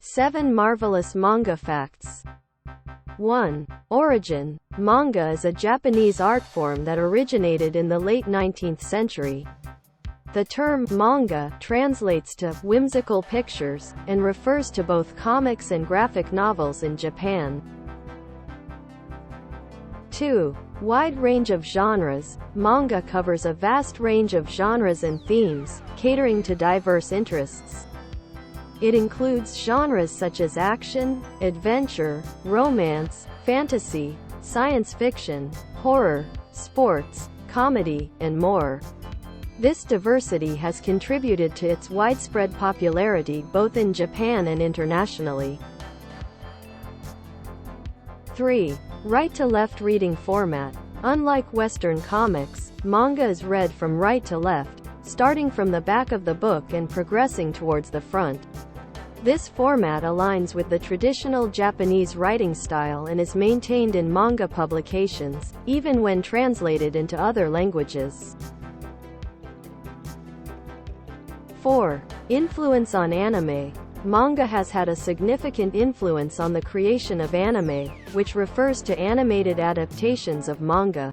7 Marvelous Manga Facts. 1. Origin. Manga is a Japanese art form that originated in the late 19th century. The term manga translates to whimsical pictures, and refers to both comics and graphic novels in Japan. 2. Wide range of genres. Manga covers a vast range of genres and themes, catering to diverse interests. It includes genres such as action, adventure, romance, fantasy, science fiction, horror, sports, comedy, and more. This diversity has contributed to its widespread popularity both in Japan and internationally. 3. Right-to-left reading format. Unlike Western comics, manga is read from right to left, starting from the back of the book and progressing towards the front. This format aligns with the traditional Japanese writing style and is maintained in manga publications, even when translated into other languages. 4. Influence on anime. Manga has had a significant influence on the creation of anime, which refers to animated adaptations of manga.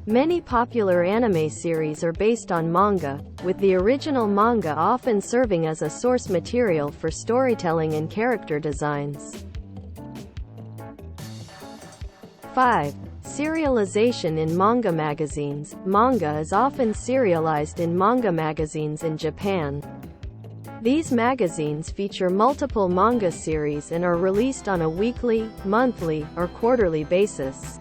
Many popular anime series are based on manga, with the original manga often serving as a source material for storytelling and character designs. 5. Serialization in manga magazines. Manga is often serialized in manga magazines in Japan. These magazines feature multiple manga series and are released on a weekly, monthly, or quarterly basis.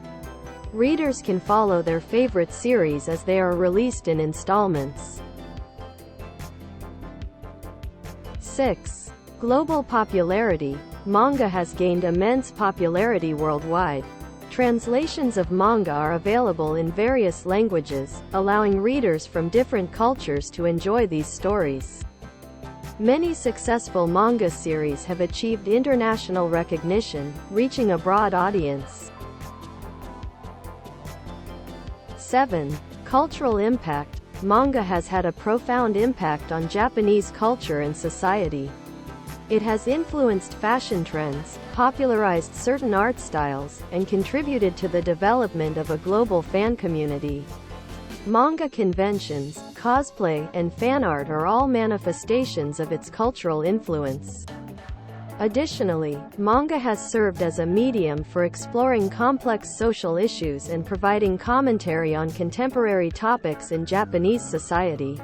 Readers can follow their favorite series as they are released in installments. 6. Global popularity. Manga has gained immense popularity worldwide. Translations of manga are available in various languages, allowing readers from different cultures to enjoy these stories. Many successful manga series have achieved international recognition, reaching a broad audience. 7. Cultural impact. Manga has had a profound impact on Japanese culture and society. It has influenced fashion trends, popularized certain art styles, and contributed to the development of a global fan community. Manga conventions, cosplay, and fan art are all manifestations of its cultural influence. Additionally, manga has served as a medium for exploring complex social issues and providing commentary on contemporary topics in Japanese society.